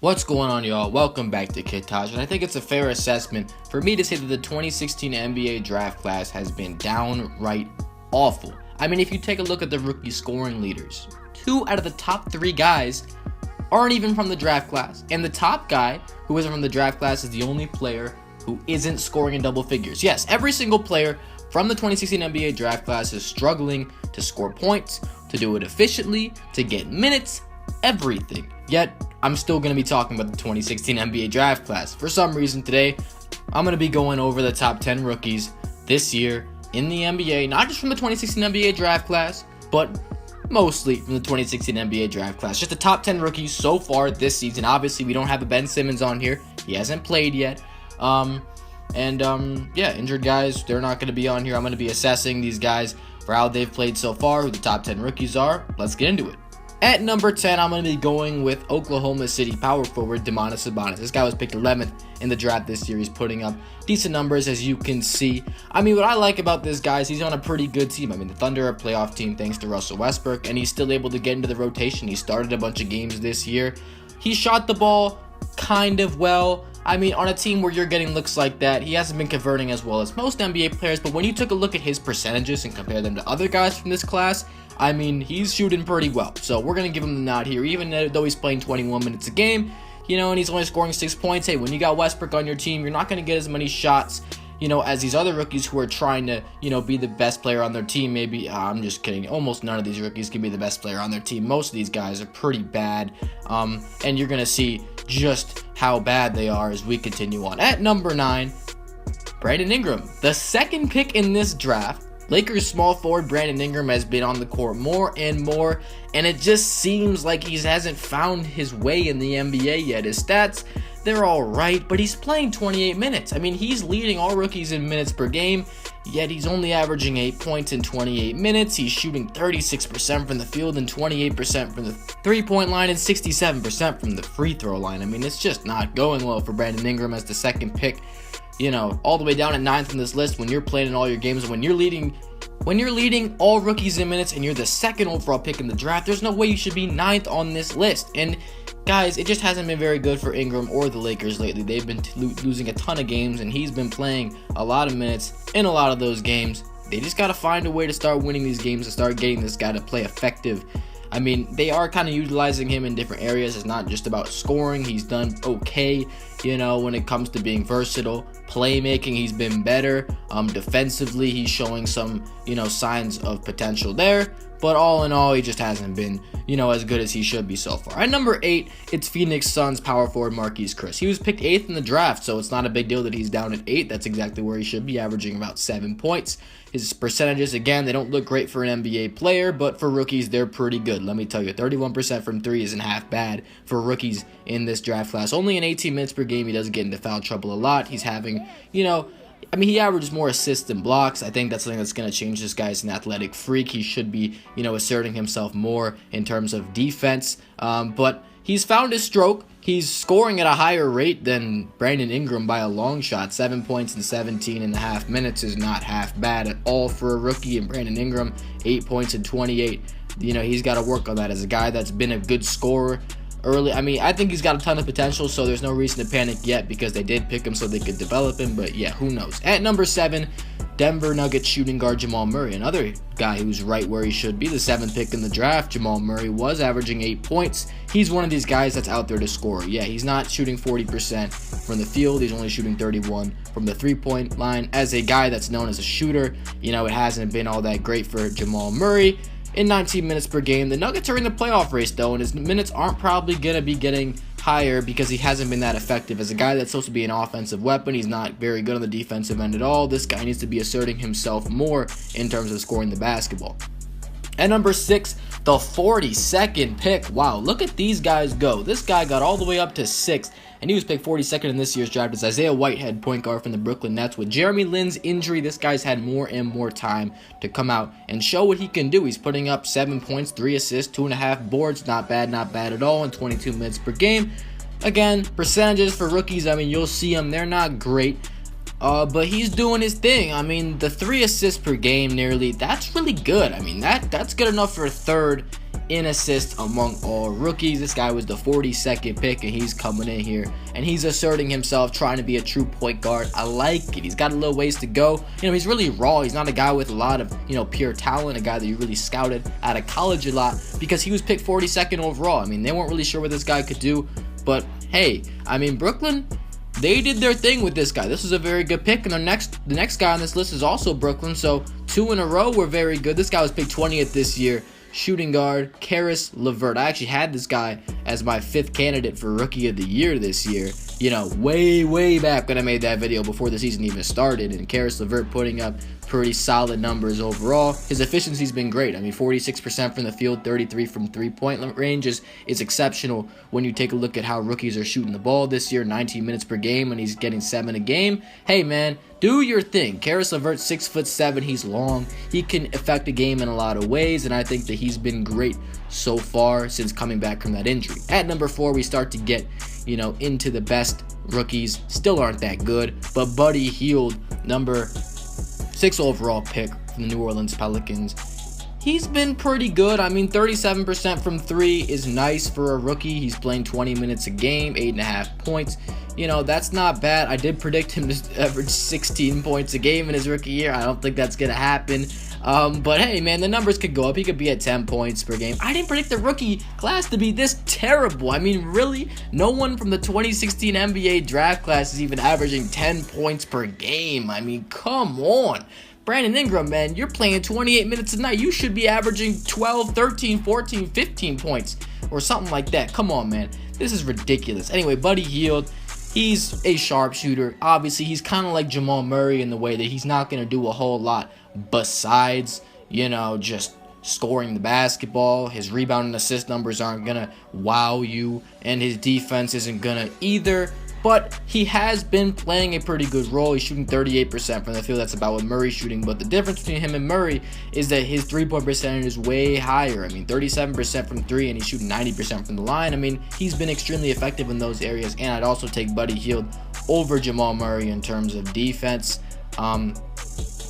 What's going on, y'all? Welcome back to Kid Taj, and I think it's a fair assessment for me to say that the 2016 NBA draft class has been downright awful. I mean, if you take a look at the rookie scoring leaders, 2 out of the top 3 guys aren't even from the draft class, and the top guy who isn't from the draft class is the only player who isn't scoring in double figures. Yes, every single player from the 2016 NBA draft class is struggling to score points, to do it efficiently, to get minutes, everything. Yet, I'm still going to be talking about the 2016 NBA draft class. For some reason today, I'm going to be going over the top 10 rookies this year in the NBA, not just from the 2016 NBA draft class, but mostly from the 2016 NBA draft class. Just the top 10 rookies so far this season. Obviously, we don't have a Ben Simmons on here. He hasn't played yet. Injured guys, they're not going to be on here. I'm going to be assessing these guys for how they've played so far, who the top 10 rookies are. Let's get into it. At number 10, I'm going to be going with Oklahoma City power forward Domantas Sabonis. This guy was picked 11th in the draft this year. He's putting up decent numbers, as you can see. I mean, what I like about this guy is he's on a pretty good team. I mean, the Thunder are a playoff team thanks to Russell Westbrook, and he's still able to get into the rotation. He started a bunch of games this year. He shot the ball kind of well. I mean, on a team where you're getting looks like that, he hasn't been converting as well as most NBA players, but when you took a look at his percentages and compare them to other guys from this class, I mean, he's shooting pretty well. So we're going to give him the nod here, even though he's playing 21 minutes a game, and he's only scoring 6 points. Hey, when you got Westbrook on your team, you're not going to get as many shots, as these other rookies who are trying to, be the best player on their team. Maybe, I'm just kidding. Almost none of these rookies can be the best player on their team. Most of these guys are pretty bad. And you're going to see just how bad they are as we continue on. At number 9, Brandon Ingram, the second pick in this draft. Lakers small forward Brandon Ingram has been on the court more and more, and it just seems like he hasn't found his way in the NBA yet. His stats, they're all right, but he's playing 28 minutes. I mean, he's leading all rookies in minutes per game, yet he's only averaging 8 points in 28 minutes. He's shooting 36% from the field and 28% from the three-point line and 67% from the free throw line. I mean, it's just not going well for Brandon Ingram as the second pick. All the way down at 9th on this list when you're playing in all your games, when you're leading all rookies in minutes and you're the second overall pick in the draft, there's no way you should be 9th on this list. And guys, it just hasn't been very good for Ingram or the Lakers lately. They've been losing a ton of games, and he's been playing a lot of minutes in a lot of those games. They just got to find a way to start winning these games and start getting this guy to play effective. I mean, they are kind of utilizing him in different areas. It's not just about scoring. He's done okay, when it comes to being versatile. Playmaking, he's been better. Defensively, he's showing some, signs of potential there. But all in all, he just hasn't been, as good as he should be so far. At number 8, it's Phoenix Suns power forward Marquise Chris. He was picked 8th in the draft, so it's not a big deal that he's down at 8. That's exactly where he should be, averaging about 7 points. His percentages, again, they don't look great for an NBA player, but for rookies, they're pretty good. Let me tell you, 31% from 3 isn't half bad for rookies in this draft class. Only in 18 minutes per game, he doesn't get into foul trouble a lot. He's having, he averages more assists than blocks. I think that's something that's going to change. This guy's an athletic freak. He should be, asserting himself more in terms of defense. But he's found his stroke. He's scoring at a higher rate than Brandon Ingram by a long shot. 7 points in 17.5 minutes is not half bad at all for a rookie. And Brandon Ingram, 8 points in 28. He's got to work on that as a guy that's been a good scorer early. I think he's got a ton of potential, so there's no reason to panic yet because they did pick him so they could develop him. But yeah, who knows? At number 7, Denver Nuggets shooting guard Jamal Murray, another guy who's right where he should be. The 7th pick in the draft, Jamal Murray was averaging 8 points. He's one of these guys that's out there to score. Yeah, he's not shooting 40% from the field. He's only shooting 31 from the three-point line. As a guy that's known as a shooter, it hasn't been all that great for Jamal Murray. In 19 minutes per game, the Nuggets are in the playoff race though, and his minutes aren't probably going to be getting higher because he hasn't been that effective. As a guy that's supposed to be an offensive weapon, he's not very good on the defensive end at all. This guy needs to be asserting himself more in terms of scoring the basketball. At number 6, the 42nd pick. Wow, look at these guys go. This guy got all the way up to 6th, and he was picked 42nd in this year's draft. It's Isaiah Whitehead, point guard from the Brooklyn Nets. With Jeremy Lin's injury, this guy's had more and more time to come out and show what he can do. He's putting up 7 points, 3 assists, 2.5 boards. Not bad at all in 22 minutes per game. Again, percentages for rookies, you'll see them. They're not great. But he's doing his thing. The 3 assists per game nearly, that's really good. That's good enough for a third in assists among all rookies. This guy was the 42nd pick, and he's coming in here and he's asserting himself, trying to be a true point guard. I like it. He's got a little ways to go. He's really raw. He's not a guy with a lot of pure talent, a guy that you really scouted out of college a lot, because he was picked 42nd overall. They weren't really sure what this guy could do, but hey, Brooklyn, they did their thing with this guy. This is a very good pick, and the next guy on this list is also Brooklyn, so 2 in a row were very good. This guy was picked 20th this year. Shooting guard, Caris LeVert. I actually had this guy as my 5th candidate for Rookie of the Year this year. Way back when I made that video before the season even started. And Caris LeVert putting up pretty solid numbers overall. His efficiency's been great. 46% from the field, 33 from three-point range is exceptional when you take a look at how rookies are shooting the ball this year. 19 minutes per game, and he's getting 7 a game. Hey, man, do your thing. Caris LeVert, 6'7". He's long. He can affect a game in a lot of ways, and I think that he's been great so far since coming back from that injury. At number 4, we start to get, into the best rookies. Still aren't that good, but Buddy Hield, number 6 overall pick from the New Orleans Pelicans. He's been pretty good. 37% from 3 is nice for a rookie. He's playing 20 minutes a game, 8.5 points. That's not bad. I did predict him to average 16 points a game in his rookie year. I don't think that's going to happen. But hey, man, the numbers could go up. He could be at 10 points per game. I didn't predict the rookie class to be this terrible. Really? No one from the 2016 NBA draft class is even averaging 10 points per game. Come on. Brandon Ingram, man, you're playing 28 minutes a night. You should be averaging 12, 13, 14, 15 points or something like that. Come on, man. This is ridiculous. Anyway, Buddy Hield, he's a sharpshooter. Obviously, he's kind of like Jamal Murray in the way that he's not going to do a whole lot besides, just scoring the basketball. His rebound and assist numbers aren't going to wow you, and his defense isn't going to either. But he has been playing a pretty good role. He's shooting 38% from the field. That's about what Murray's shooting. But the difference between him and Murray is that his three-point percentage is way higher. 37% from 3, and he's shooting 90% from the line. He's been extremely effective in those areas. And I'd also take Buddy Hield over Jamal Murray in terms of defense.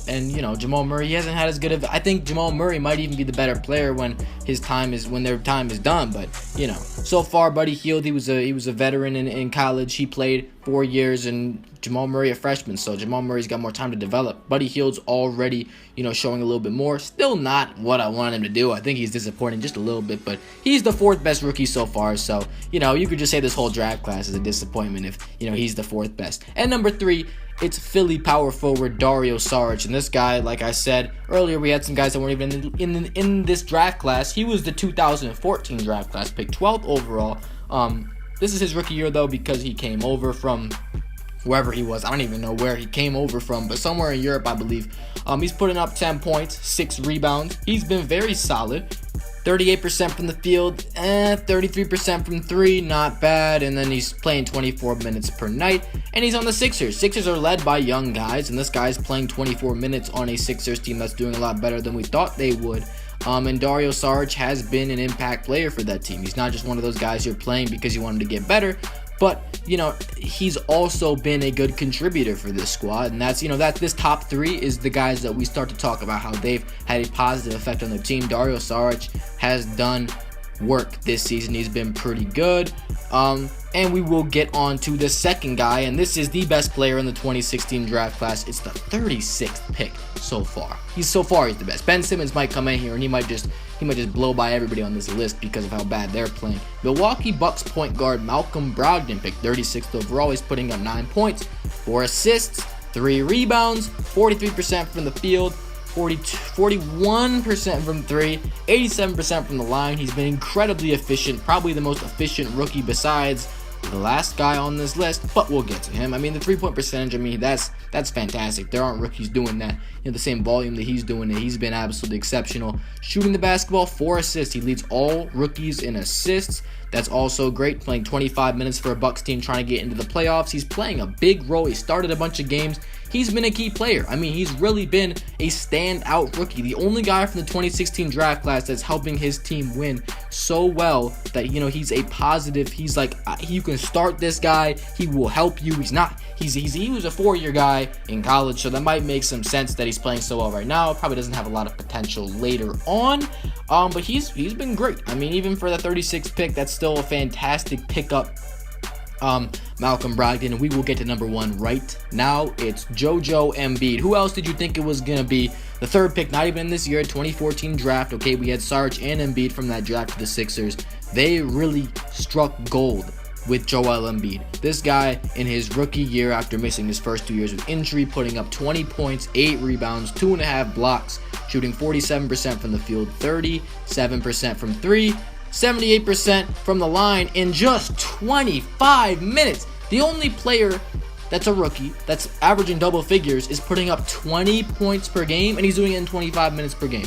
And Jamal Murray, he hasn't had as good of. I think Jamal Murray might even be the better player when their time is done. But so far, Buddy Hield, he was a veteran in college. He played 4 years, and Jamal Murray a freshman. So Jamal Murray's got more time to develop. Buddy Hield's already showing a little bit more. Still not what I wanted him to do. I think he's disappointing just a little bit, but he's the 4th best rookie so far. So you could just say this whole draft class is a disappointment if he's the 4th best. And number 3. It's Philly power forward Dario Saric, and this guy, like I said earlier, we had some guys that weren't even in this draft class. He was the 2014 draft class, picked 12th overall. This is his rookie year though, because he came over from wherever he was. I don't even know where he came over from, but somewhere in Europe, I believe. He's putting up 10 points, 6 rebounds. He's been very solid. 38% from the field, 33% from 3, not bad. And then he's playing 24 minutes per night, and he's on the Sixers. Sixers are led by young guys, and this guy's playing 24 minutes on a Sixers team that's doing a lot better than we thought they would. And Dario Saric has been an impact player for that team. He's not just one of those guys you're playing because you want him to get better, but he's also been a good contributor for this squad. And that's this top 3 is the guys that we start to talk about how they've had a positive effect on their team. Dario Saric has done work this season. He's been pretty good. And we will get on to the second guy, and this is the best player in the 2016 draft class. It's the 36th pick so far. He's the best. Ben Simmons might come in here and he might just blow by everybody on this list because of how bad they're playing. Milwaukee Bucks point guard Malcolm Brogdon, picked 36th overall. He's putting up 9 points, 4 assists, 3 rebounds, 43% from the field, 41% from 3, 87% from the line. He's been incredibly efficient, probably the most efficient rookie besides the last guy on this list, but we'll get to him. The three-point percentage, that's fantastic. There aren't rookies doing that the same volume that he's doing it. He's been absolutely exceptional. Shooting the basketball, 4 assists. He leads all rookies in assists. That's also great, playing 25 minutes for a Bucks team trying to get into the playoffs. He's playing a big role. He started a bunch of games. he's been a key player. I mean, he's really been a standout rookie. The only guy from the 2016 draft class that's helping his team win so well that, you know, he's a positive. He's like, you can start this guy. He will help you. He was a 4-year guy in college, so that might make some sense that he's playing so well right now. Probably doesn't have a lot of potential later on, but he's been great. I mean, even for the 36th pick, that's still a fantastic pickup. Malcolm Brogdon. We will get to number 1 right now. It's JoJo Embiid. Who else did you think it was going to be? The 3rd pick, not even this year, 2014 draft. Okay, we had Saric and Embiid from that draft to the Sixers. They really struck gold with Joel Embiid. This guy, in his rookie year after missing his first 2 years with injury, putting up 20 points, 8 rebounds, 2.5 blocks, shooting 47% from the field, 37% from 3, 78% from the line in just 25 minutes. The only player that's a rookie that's averaging double figures is putting up 20 points per game, and he's doing it in 25 minutes per game.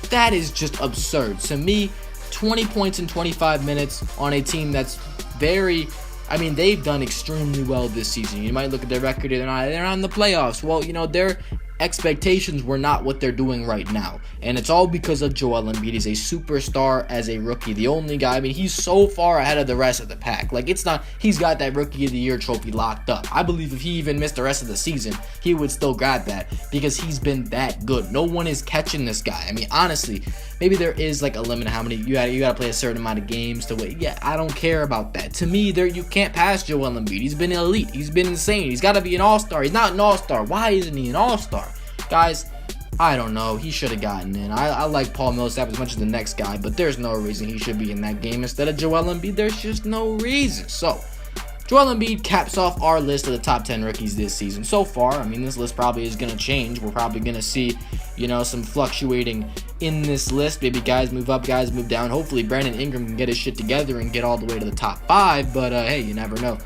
That is just absurd. To me, 20 points in 25 minutes on a team that's they've done extremely well this season. You might look at their record, they're not in the playoffs. Well, you know, their expectations were not what they're doing right now, and it's all because of Joel Embiid. He's a superstar as a rookie, the only guy. I mean, he's so far ahead of the rest of the pack. Like, it's not, he's got that Rookie of the Year trophy locked up. I believe if he even missed the rest of the season, he would still grab that because he's been that good. No one is catching this guy. I mean, honestly, maybe there is like a limit of how many you gotta play a certain amount of games to wait. Yeah, I don't care about that. To me, you can't pass Joel Embiid. He's been elite. He's been insane. He's got to be an all-star. He's not an all-star. Why isn't he an all-star? Guys, I don't know. He should have gotten in. I like Paul Millsap as much as the next guy, but there's no reason he should be in that game instead of Joel Embiid. There's just no reason. So, Joel Embiid caps off our list of the top 10 rookies this season. So far, I mean, this list probably is going to change. We're probably going to see, you know, some fluctuating in this list. Maybe guys move up, guys move down. Hopefully, Brandon Ingram can get his shit together and get all the way to the top 5, but hey, you never know.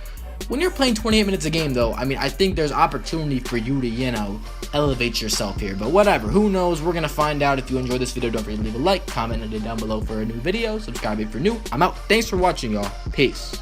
When you're playing 28 minutes a game, though, I mean, I think there's opportunity for you to, you know, elevate yourself here. But whatever, who knows? We're going to find out. If you enjoyed this video, don't forget to leave a like, comment it down below for a new video. Subscribe if you're new. I'm out. Thanks for watching, y'all. Peace.